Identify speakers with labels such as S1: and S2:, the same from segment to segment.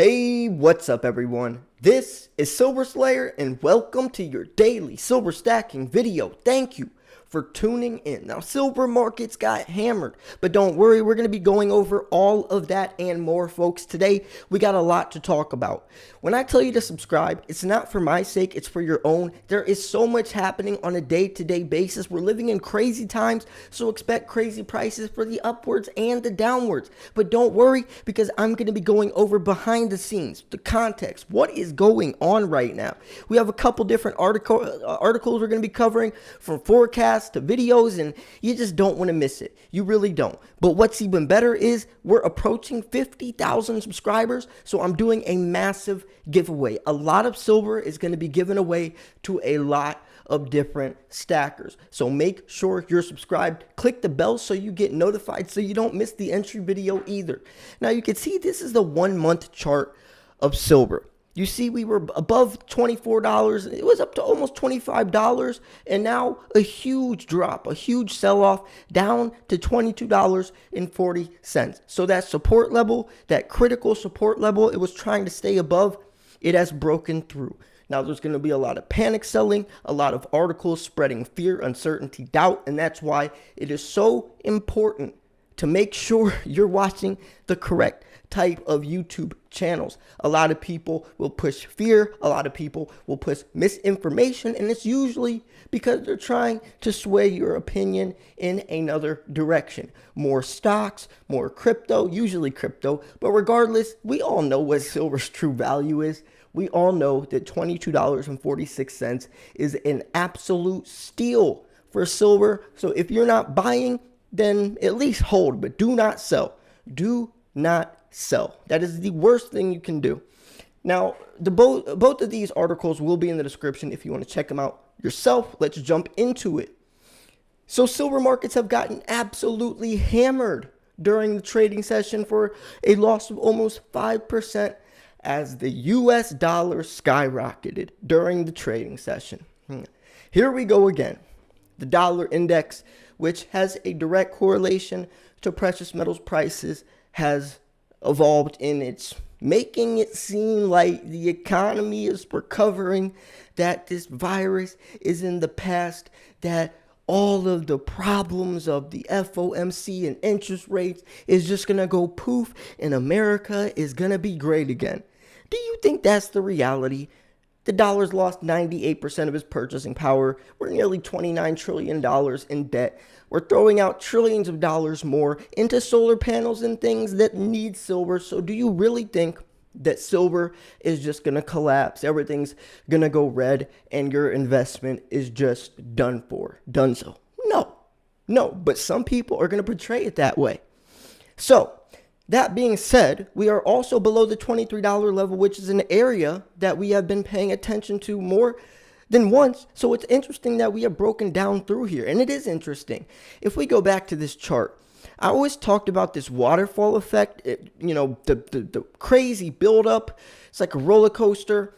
S1: Hey, what's up everyone? This is Silver Slayer and welcome to your daily silver stacking video. Thank you for tuning in. Now, silver markets got hammered, but don't worry, we're going to be going over all of that and more, folks. Today, we got a lot to talk about. When I tell you to subscribe, it's not for my sake, it's for your own. There is so much happening on a day-to-day basis. We're living in crazy times, so expect crazy prices for the upwards and the downwards. But don't worry, because I'm going to be going over behind the scenes, the context, what is going on right now. We have a couple different articles we're going to be covering, from forecasts to videos, and you just don't want to miss it. You really don't. But what's even better is we're approaching 50,000 subscribers, so I'm doing a massive giveaway. A lot of silver is going to be given away to a lot of different stackers. So make sure you're subscribed. Click the bell so you get notified so you don't miss the entry video either. Now you can see this is the 1 month chart of silver. You see, we were above $24. It was up to almost $25. And now a huge drop, a huge sell-off down to $22.40. So that support level, that critical support level it was trying to stay above, it has broken through. Now, there's going to be a lot of panic selling, a lot of articles spreading fear, uncertainty, doubt. And that's why it is so important to make sure you're watching the correct type of YouTube channels. A lot of people will push fear, a lot of people will push misinformation, and it's usually because they're trying to sway your opinion in another direction. More stocks, more crypto, usually crypto, but regardless, we all know what silver's true value is. We all know that $22.46 is an absolute steal for silver. So if you're not buying, then at least hold, but do not sell. Do not sell. That is the worst thing you can do. Now, both of these articles will be in the description if you want to check them out yourself. Let's jump into it. So silver markets have gotten absolutely hammered during the trading session for a loss of almost 5% as the US dollar skyrocketed during the trading session. Here we go again. The dollar index, which has a direct correlation to precious metals prices, has evolved in its making it seem like the economy is recovering, that this virus is in the past, that all of the problems of the FOMC and interest rates is just going to go poof and America is going to be great again. Do you think that's the reality? The dollar's lost 98% of its purchasing power. We're nearly $29 trillion in debt. We're throwing out trillions of dollars more into solar panels and things that need silver. So do you really think that silver is just going to collapse? Everything's going to go red and your investment is just done for, done so? No, but some people are going to portray it that way. So that being said, we are also below the $23 level, which is an area that we have been paying attention to more than once. So it's interesting that we have broken down through here. And it is interesting. If we go back to this chart, I always talked about this waterfall effect. The crazy buildup. It's like a roller coaster.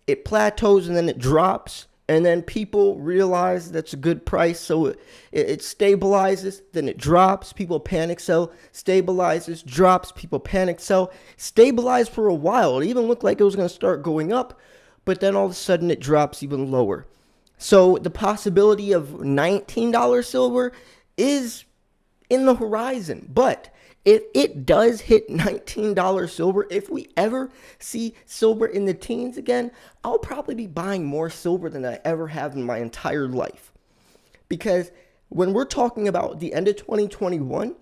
S1: It plateaus and then it drops. And then people realize that's a good price, so it stabilizes, then it drops, people panic sell, stabilizes, drops, people panic sell, stabilized for a while. It even looked like it was going to start going up, but then all of a sudden it drops even lower. So the possibility of $19 silver is in the horizon, but if it does hit $19 silver, if we ever see silver in the teens again, I'll probably be buying more silver than I ever have in my entire life. Because when we're talking about the end of 2021,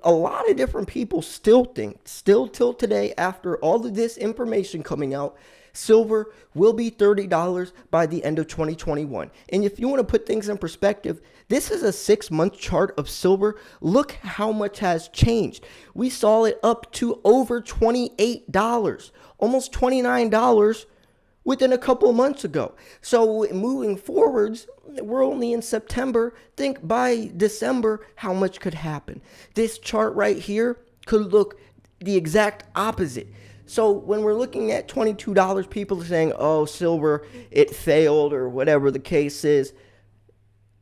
S1: a lot of different people still till today, after all of this information coming out, silver will be $30 by the end of 2021. And if you want to put things in perspective, this is a 6-month chart of silver. Look how much has changed. We saw it up to over $28, almost $29 within a couple of months ago. So moving forwards, we're only in September. Think by December how much could happen. This chart right here could look the exact opposite. So when we're looking at $22, people are saying, oh, silver, it failed or whatever the case is.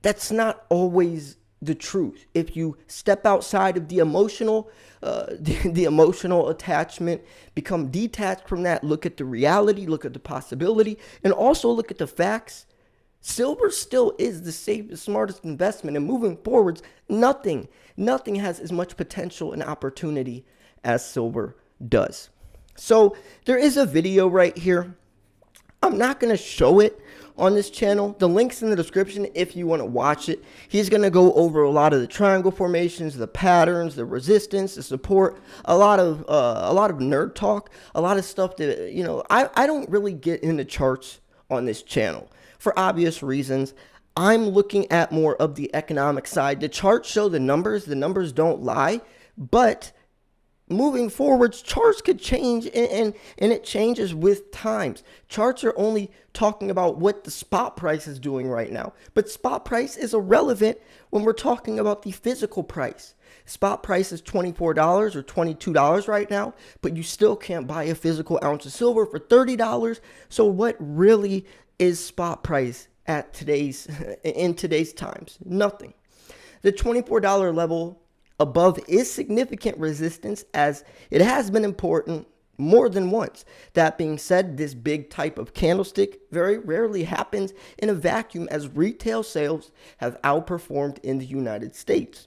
S1: That's not always the truth, if you step outside of the emotional, the emotional attachment, become detached from that, look at the reality, look at the possibility, and also look at the facts, silver still is the safest, smartest investment. And moving forwards, nothing has as much potential and opportunity as silver does. So there is a video right here. I'm not going to show it on this channel. The link's in the description if you want to watch it. He's going to go over a lot of the triangle formations, the patterns, the resistance, the support, a lot of nerd talk, a lot of stuff that, I don't really get into charts on this channel for obvious reasons. I'm looking at more of the economic side. The charts show the numbers don't lie, but moving forwards, charts could change, and it changes with times. Charts are only talking about what the spot price is doing right now, but spot price is irrelevant when we're talking about the physical price. Spot price is $24 or $22 right now, but you still can't buy a physical ounce of silver for $30. So what really is spot price at in today's times? Nothing. The $24 level above is significant resistance, as it has been important more than once. That being said, this big type of candlestick very rarely happens in a vacuum, as retail sales have outperformed in the United States.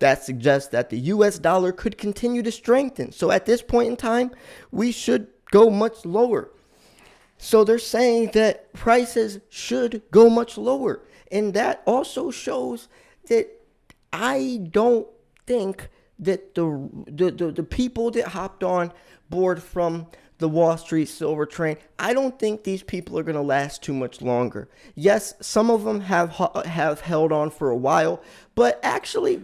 S1: That suggests that the US dollar could continue to strengthen. So at this point in time, we should go much lower. So they're saying that prices should go much lower. And that also shows that I don't think that the people that hopped on board from the Wall Street silver train, I don't think these people are going to last too much longer. Yes, some of them have held on for a while, but actually,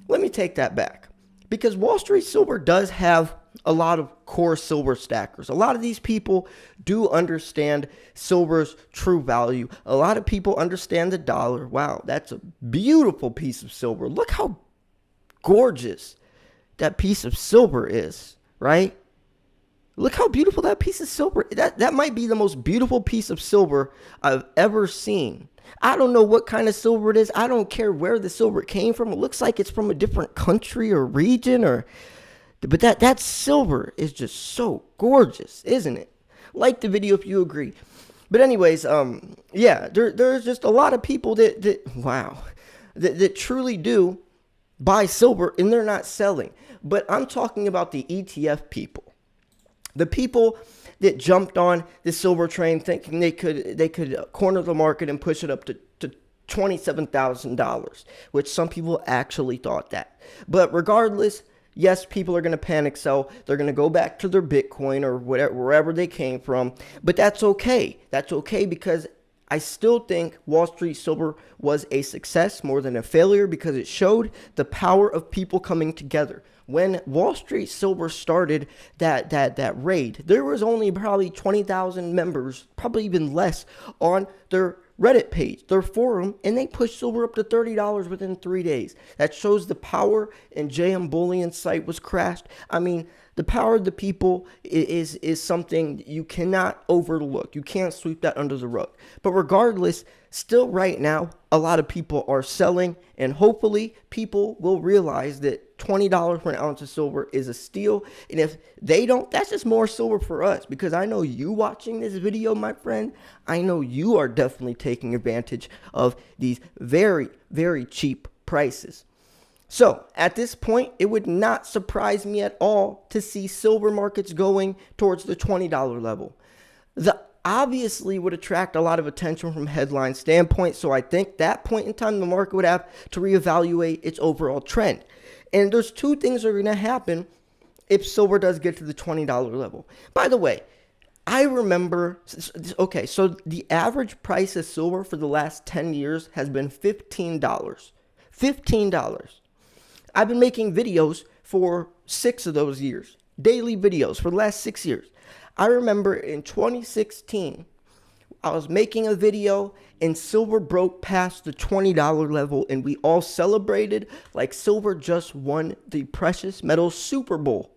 S1: let me take that back, because Wall Street silver does have a lot of core silver stackers. A lot of these people do understand silver's true value. A lot of people understand the dollar. Wow, that's a beautiful piece of silver. Look how gorgeous that piece of silver is, right? Look how beautiful that piece of silver. That might be the most beautiful piece of silver I've ever seen. I don't know what kind of silver it is. I don't care where the silver came from. It looks like it's from a different country or region, but that silver is just so gorgeous, isn't it? Like the video if you agree. But anyways, yeah, there's just a lot of people that truly do buy silver and they're not selling. But I'm talking about the ETF people. The people that jumped on the silver train thinking they could corner the market and push it up to $27,000, which some people actually thought that. But regardless, yes, people are going to panic sell. They're going to go back to their Bitcoin or wherever they came from. But that's okay. That's okay, because I still think Wall Street silver was a success more than a failure, because it showed the power of people coming together. When Wall Street silver started that raid, there was only probably 20,000 members, probably even less, on their Reddit page, their forum, and they pushed silver up to $30 within 3 days. That shows the power, and JM Bullion's site was crashed. I mean, the power of the people is something you cannot overlook. You can't sweep that under the rug. But regardless, still right now, a lot of people are selling, and hopefully people will realize that $20 for an ounce of silver is a steal. And if they don't, that's just more silver for us, because I know you watching this video, my friend, I know you are definitely taking advantage of these very, very cheap prices. So at this point, it would not surprise me at all to see silver markets going towards the $20 level. That obviously would attract a lot of attention from headline standpoint. So I think that point in time, the market would have to reevaluate its overall trend. And there's two things that are going to happen if silver does get to the $20 level. By the way, I remember, okay, so the average price of silver for the last 10 years has been $15. $15. I've been making videos for 6 of those years, daily videos for the last 6 years. I remember in 2016, I was making a video and silver broke past the $20 level, and we all celebrated like silver just won the precious metals Super Bowl.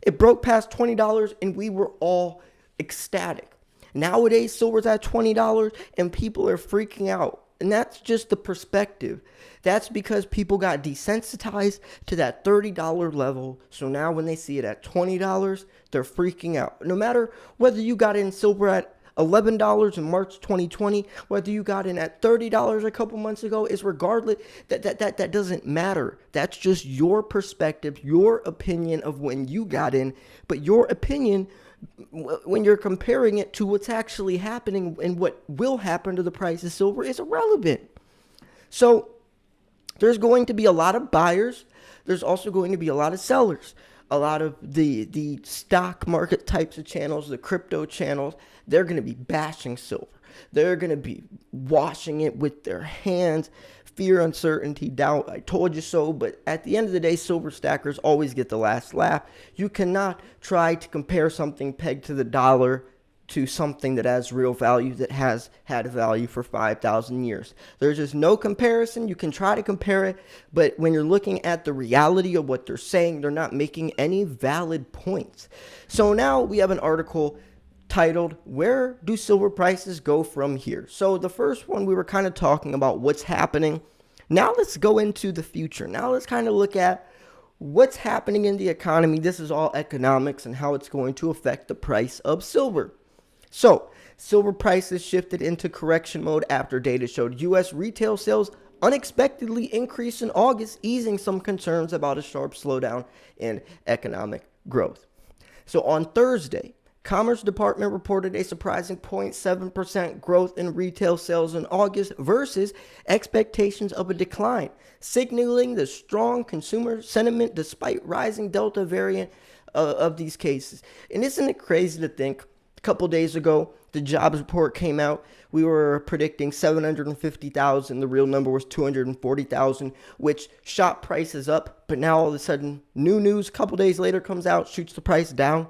S1: It broke past $20 and we were all ecstatic. Nowadays, silver's at $20 and people are freaking out. And that's just the perspective. That's because people got desensitized to that $30 level. So now when they see it at $20, they're freaking out. No matter whether you got in silver at $11 in March 2020, whether you got in at $30 a couple months ago, is regardless. That doesn't matter. That's just your perspective, your opinion of when you got in. But your opinion, when you're comparing it to what's actually happening and what will happen to the price of silver, is irrelevant. So there's going to be a lot of buyers. There's also going to be a lot of sellers. A lot of the stock market types of channels, the crypto channels, they're going to be bashing silver. They're going to be washing it with their hands. Fear, uncertainty, doubt, I told you so. But at the end of the day, silver stackers always get the last laugh. You cannot try to compare something pegged to the dollar to something that has real value, that has had value for 5,000 years. There's just no comparison. You can try to compare it, but when you're looking at the reality of what they're saying, they're not making any valid points. So now we have an article titled, "Where do silver prices go from here?" So the first one, we were kind of talking about what's happening. Now let's go into the future. Now let's kind of look at what's happening in the economy. This is all economics and how it's going to affect the price of silver. So, silver prices shifted into correction mode after data showed U.S. retail sales unexpectedly increased in August, easing some concerns about a sharp slowdown in economic growth. So on Thursday, Commerce Department reported a surprising 0.7% growth in retail sales in August versus expectations of a decline, signaling the strong consumer sentiment despite rising Delta variant of these cases. And isn't it crazy to think, couple days ago, the jobs report came out. We were predicting 750,000. The real number was 240,000, which shot prices up. But now all of a sudden, new news a couple days later comes out, shoots the price down.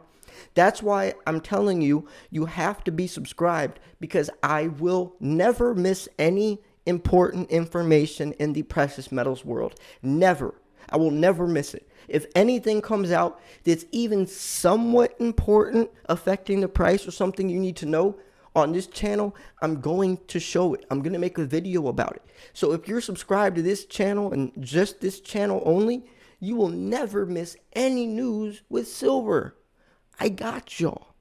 S1: That's why I'm telling you, you have to be subscribed, because I will never miss any important information in the precious metals world. Never. I will never miss it. If anything comes out that's even somewhat important, affecting the price or something you need to know on this channel, I'm going to show it. I'm going to make a video about it. So if you're subscribed to this channel and just this channel only, you will never miss any news with silver. I got y'all.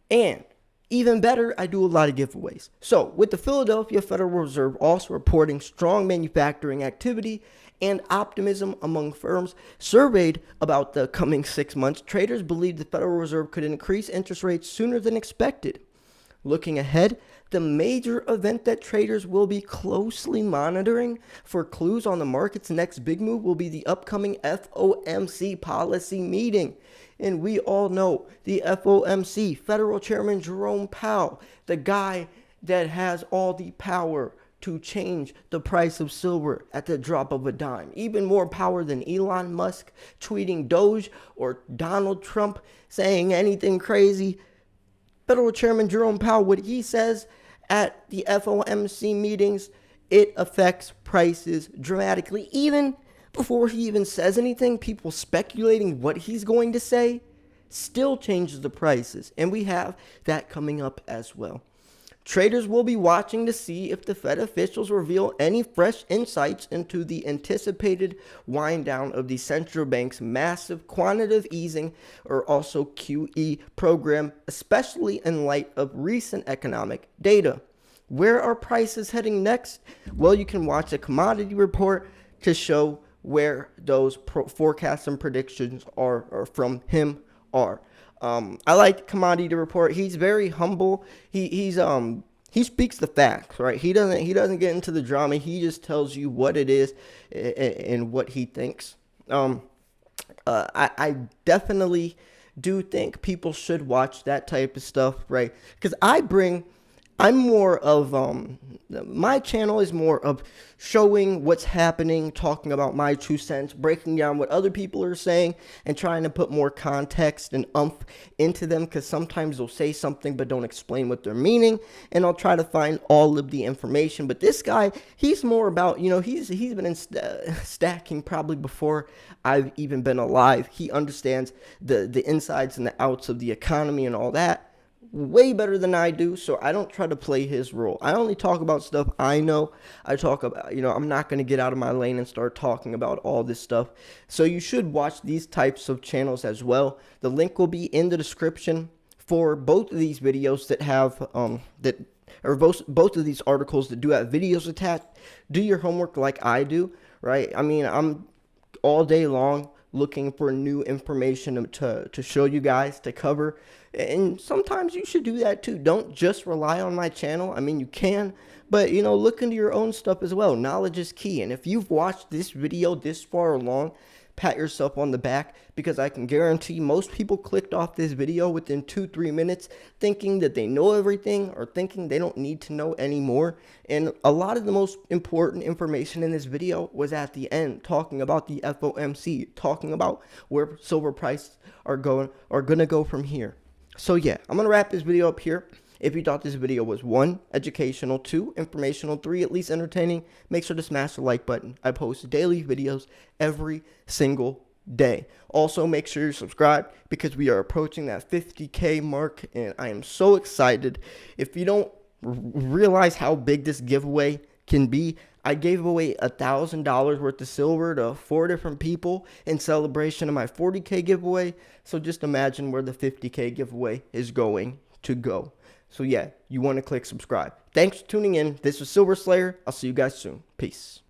S1: And even better, I do a lot of giveaways. So with the Philadelphia Federal Reserve also reporting strong manufacturing activity and optimism among firms surveyed about the coming 6 months, traders believe the Federal Reserve could increase interest rates sooner than expected. Looking ahead, the major event that traders will be closely monitoring for clues on the market's next big move will be the upcoming FOMC policy meeting. And we all know the FOMC, Federal Chairman Jerome Powell, the guy that has all the power to change the price of silver at the drop of a dime. Even more power than Elon Musk tweeting Doge or Donald Trump saying anything crazy. Federal Chairman Jerome Powell, what he says at the FOMC meetings, it affects prices dramatically. Even before he even says anything, people speculating what he's going to say still changes the prices. And we have that coming up as well. Traders will be watching to see if the Fed officials reveal any fresh insights into the anticipated wind down of the central bank's massive quantitative easing, or also QE program, especially in light of recent economic data. Where are prices heading next? Well, you can watch a commodity report to show where those forecasts and predictions are from him are. I like Commodity Report. He's very humble. He speaks the facts, right? He doesn't get into the drama. He just tells you what it is and what he thinks. I definitely do think people should watch that type of stuff, right? Because I'm more of, my channel is more of showing what's happening, talking about my 2 cents, breaking down what other people are saying, and trying to put more context and oomph into them, because sometimes they'll say something but don't explain what they're meaning, and I'll try to find all of the information. But this guy, he's more about, he's been stacking probably before I've even been alive. He understands the insides and the outs of the economy and all that. way better than I do, so I don't try to play his role. I only talk about stuff I know. I talk about, I'm not going to get out of my lane and start talking about all this stuff. So you should watch these types of channels as well. The link will be in the description for both of these videos that have both of these articles that do have videos attached. Do your homework like I do, right? I mean, I'm all day long looking for new information to show you guys, to cover, and sometimes you should do that too. Don't just rely on my channel. I mean, you can, but look into your own stuff as well. Knowledge is key, and if you've watched this video this far along, pat yourself on the back, because I can guarantee most people clicked off this video within 2-3 minutes thinking that they know everything or thinking they don't need to know anymore. And a lot of the most important information in this video was at the end, talking about the FOMC, talking about where silver prices are gonna go from here. So yeah, I'm gonna wrap this video up here. If you thought this video was 1, educational, 2, informational, 3, at least entertaining, make sure to smash the like button. I post daily videos every single day. Also, make sure you subscribe, because we are approaching that 50K mark, and I am so excited. If you don't realize how big this giveaway can be, I gave away $1,000 worth of silver to 4 different people in celebration of my 40K giveaway. So just imagine where the 50K giveaway is going to go. So yeah, you want to click subscribe. Thanks for tuning in. This was Silver Slayer. I'll see you guys soon. Peace.